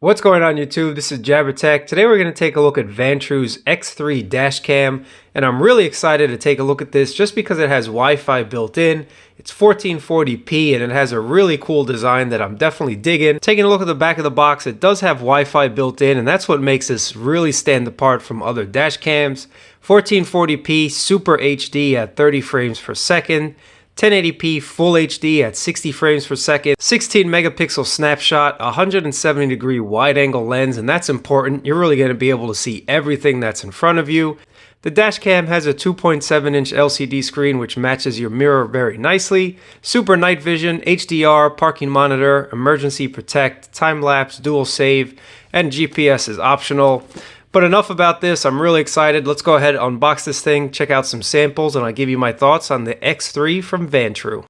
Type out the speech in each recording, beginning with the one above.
What's going on YouTube? This is JabberTech. Today we're going to take a look at Vantrue's X3 dash cam, and I'm really excited to take a look at this just because it has Wi-Fi built in. It's 1440p and it has a really cool design that I'm definitely digging. Taking a look at the back of the box, it does have Wi-Fi built in, and that's what makes this really stand apart from other dash cams. 1440p Super HD at 30 frames per second. 1080p Full HD at 60 frames per second, 16 megapixel snapshot, 170 degree wide angle lens, and that's important. You're really going to be able to see everything that's in front of you. The dash cam has a 2.7 inch LCD screen which matches your mirror very nicely. Super night vision, HDR, parking monitor, emergency protect, time lapse, dual save, and GPS is optional. But enough about this, I'm really excited. Let's go ahead and unbox this thing, check out some samples, and I'll give you my thoughts on the X3 from Vantrue.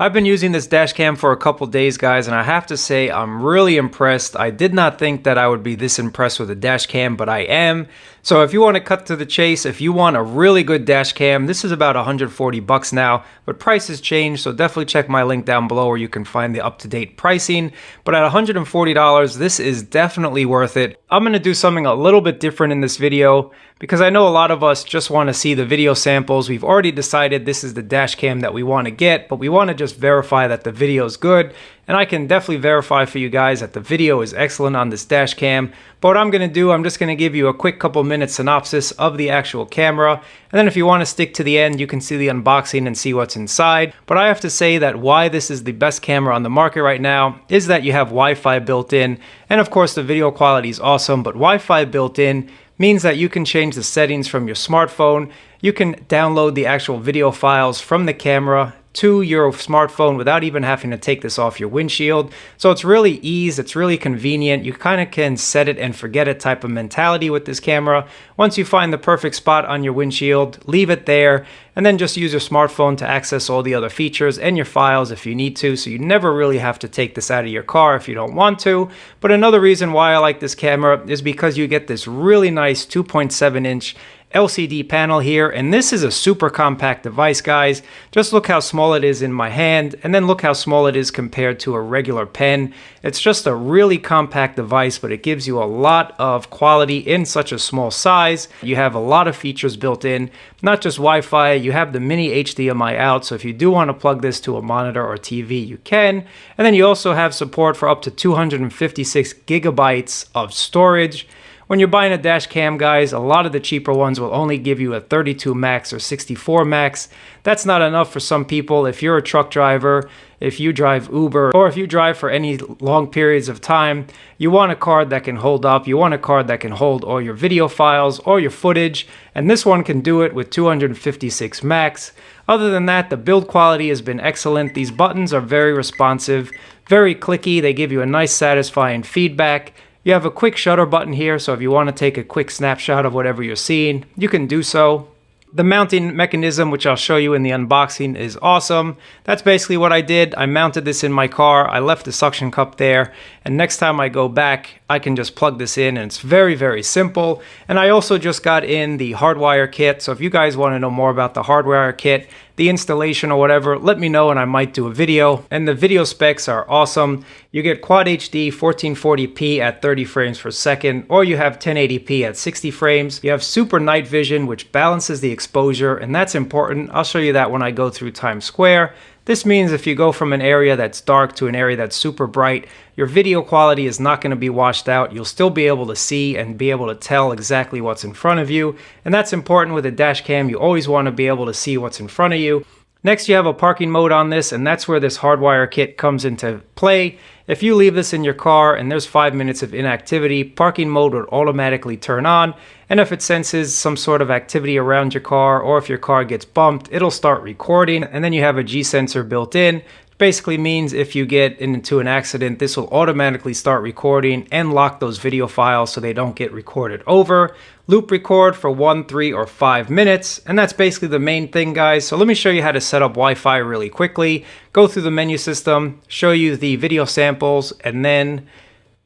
I've been using this dash cam for a couple days, guys, and I have to say I'm really impressed. I did not think that I would be this impressed with a dash cam, but I am. So if you want to cut to the chase, if you want a really good dash cam, this is about 140 bucks now, but prices change, so definitely check my link down below where you can find the up-to-date pricing. But at $140, this is definitely worth it. I'm going to do something a little bit different in this video because I know a lot of us just want to see the video samples. We've already decided this is the dash cam that we want to get, but we want to just verify that the video is good. And I can definitely verify for you guys that the video is excellent on this dash cam. But what I'm going to do, I'm just going to give you a quick couple minute synopsis of the actual camera. And then if you want to stick to the end, you can see the unboxing and see what's inside. But I have to say that why this is the best camera on the market right now is that you have Wi-Fi built in. And of course the video quality is awesome, but Wi-Fi built in means that you can change the settings from your smartphone. You can download the actual video files from the camera to your smartphone without even having to take this off your windshield. So it's really easy, it's really convenient. You kind of can set it and forget it type of mentality with this camera. Once you find the perfect spot on your windshield, leave it there and then just use your smartphone to access all the other features and your files if you need to. So you never really have to take this out of your car if you don't want to. But another reason why I like this camera is because you get this really nice 2.7 inch LCD panel here, and this is a super compact device, guys. Just look how small it is in my hand, and then look how small it is compared to a regular pen. It's just a really compact device, but it gives you a lot of quality in such a small size. You have a lot of features built in, not just Wi-Fi. You have the mini HDMI out, so if you do want to plug this to a monitor or TV, you can. And then you also have support for up to 256 gigabytes of storage. When you're buying a dash cam, guys, a lot of the cheaper ones will only give you a 32 max or 64 max. That's not enough for some people. If you're a truck driver, if you drive Uber, or if you drive for any long periods of time, you want a card that can hold up. You want a card that can hold all your video files or your footage, and this one can do it with 256 max. Other than that, the build quality has been excellent. These buttons are very responsive, very clicky. They give you a nice satisfying feedback. You have a quick shutter button here, so if you want to take a quick snapshot of whatever you're seeing, you can do so. The mounting mechanism, which I'll show you in the unboxing, is awesome. That's basically what I did. I mounted this in my car. I left the suction cup there, and next time I go back, I can just plug this in, and it's very, very simple. And I also just got in the hardwire kit, so if you guys want to know more about the hardwire kit, the installation or whatever, let me know and I might do a video. And the video specs are awesome. You get Quad HD 1440p at 30 frames per second, or you have 1080p at 60 frames. You have super night vision, which balances the exposure, and that's important. I'll show you that when I go through Times Square. This means if you go from an area that's dark to an area that's super bright, your video quality is not going to be washed out. You'll still be able to see and be able to tell exactly what's in front of you. And that's important with a dash cam. You always want to be able to see what's in front of you. Next, you have a parking mode on this, and that's where this hardwire kit comes into play. If you leave this in your car and there's 5 minutes of inactivity, parking mode would automatically turn on. And if it senses some sort of activity around your car, or if your car gets bumped, it'll start recording. And then you have a G sensor built in. Basically means if you get into an accident, this will automatically start recording and lock those video files so they don't get recorded over. Loop record for 1, 3, or 5 minutes, and that's basically the main thing, guys. So let me show you how to set up Wi-Fi really quickly, go through the menu system, show you the video samples, and then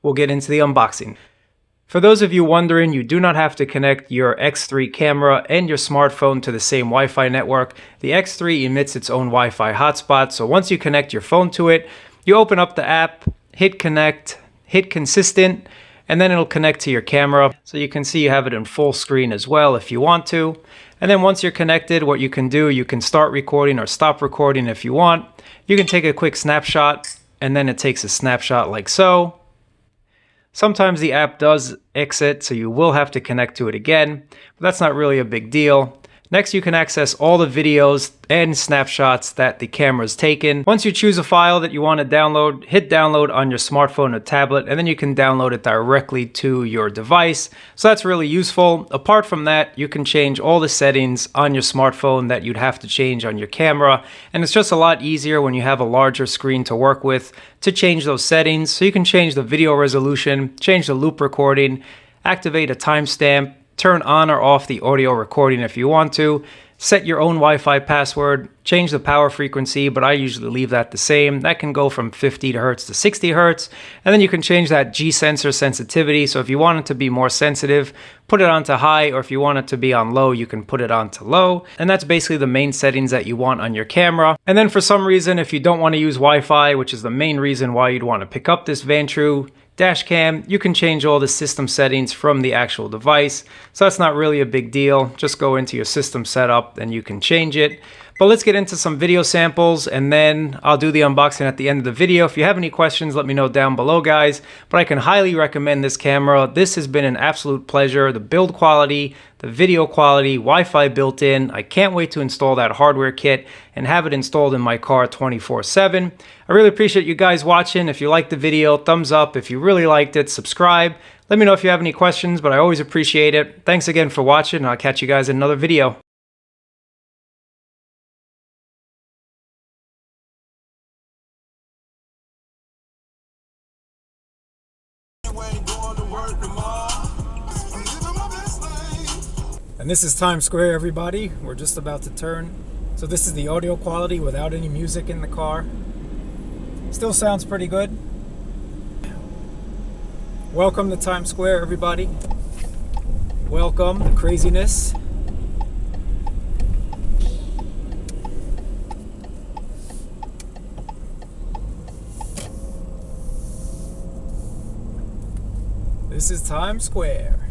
we'll get into the unboxing. For those of you wondering, you do not have to connect your X3 camera and your smartphone to the same Wi-Fi network. The X3 emits its own Wi-Fi hotspot, so once you connect your phone to it, you open up the app, hit connect, hit consistent, and then it'll connect to your camera. So you can see you have it in full screen as well if you want to. And then once you're connected, what you can do, you can start recording or stop recording if you want. You can take a quick snapshot, and then it takes a snapshot like so. Sometimes the app does exit, so you will have to connect to it again, but that's not really a big deal. Next, you can access all the videos and snapshots that the camera's taken. Once you choose a file that you want to download, hit download on your smartphone or tablet, and then you can download it directly to your device. So that's really useful. Apart from that, you can change all the settings on your smartphone that you'd have to change on your camera. And it's just a lot easier when you have a larger screen to work with to change those settings. So you can change the video resolution, change the loop recording, activate a timestamp, turn on or off the audio recording if you want to, set your own Wi-Fi password, change the power frequency, but I usually leave that the same. That can go from 50 Hz to 60 Hz, and then you can change that G-sensor sensitivity. So if you want it to be more sensitive, put it onto high, or if you want it to be on low, you can put it onto low. And that's basically the main settings that you want on your camera. And then for some reason, if you don't want to use Wi-Fi, which is the main reason why you'd want to pick up this Vantrue dash cam, you can change all the system settings from the actual device. So that's not really a big deal. Just go into your system setup and you can change it. But let's get into some video samples, and then I'll do the unboxing at the end of the video. If you have any questions, let me know down below, guys. But I can highly recommend this camera. This has been an absolute pleasure. The build quality, the video quality, Wi-Fi built in. I can't wait to install that hardware kit and have it installed in my car 24/7. I really appreciate you guys watching. If you liked the video, thumbs up. If you really liked it, subscribe. Let me know if you have any questions, but I always appreciate it. Thanks again for watching, and I'll catch you guys in another video. And this is Times Square, everybody. We're just about to turn. So this is the audio quality without any music in the car. Still sounds pretty good. Welcome to Times Square, everybody. Welcome to craziness. This is Times Square.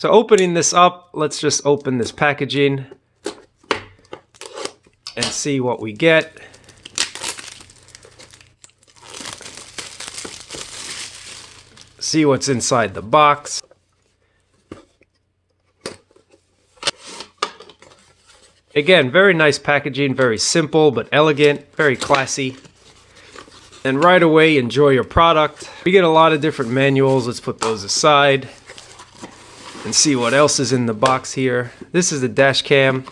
So opening this up, let's just open this packaging and see what we get. See what's inside the box. Again, very nice packaging, very simple but elegant, very classy. And right away, enjoy your product. We get a lot of different manuals. Let's put those aside and see what else is in the box here. This is the dash cam.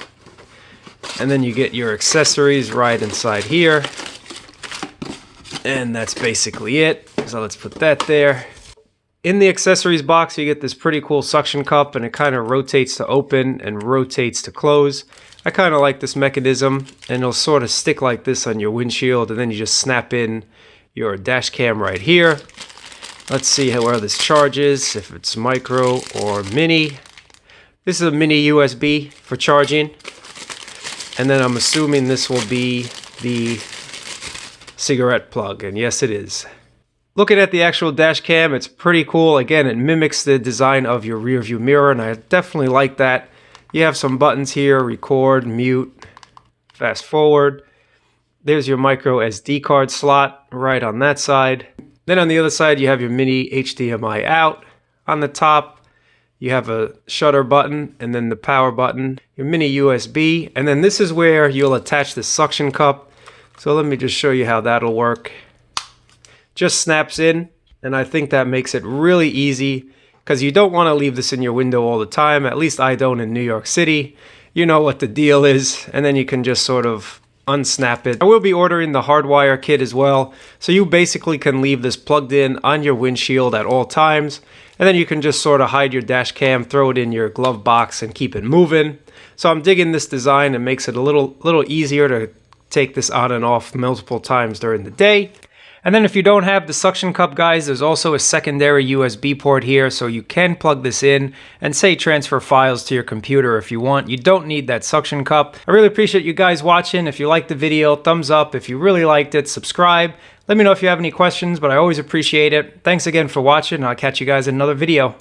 And then you get your accessories right inside here. And that's basically it. So let's put that there. In the accessories box, you get this pretty cool suction cup, and it kind of rotates to open and rotates to close. I kind of like this mechanism, and it'll sort of stick like this on your windshield, and then you just snap in your dash cam right here. Let's see where this charges, if it's micro or mini. This is a mini USB for charging, and then I'm assuming this will be the cigarette plug, and yes it is. Looking at the actual dash cam, it's pretty cool. Again, it mimics the design of your rear view mirror, and I definitely like that. You have some buttons here: record, mute, fast forward. There's your micro SD card slot right on that side. Then on the other side, you have your mini HDMI out. On the top, you have a shutter button and then the power button, your mini USB, and then this is where you'll attach the suction cup. So let me just show you how that'll work. Just snaps in, and I think that makes it really easy because you don't want to leave this in your window all the time. At least I don't in New York City. You know what the deal is, and then you can just sort of unsnap it. I will be ordering the hardwire kit as well, so you basically can leave this plugged in on your windshield at all times, and then you can just sort of hide your dash cam, throw it in your glove box, and keep it moving. So I'm digging this design. It makes it a little easier to take this on and off multiple times during the day. And then if you don't have the suction cup, guys, there's also a secondary USB port here, so you can plug this in and say transfer files to your computer if you want. You don't need that suction cup. I really appreciate you guys watching. If you liked the video, thumbs up. If you really liked it, subscribe. Let me know if you have any questions, but I always appreciate it. Thanks again for watching, and I'll catch you guys in another video.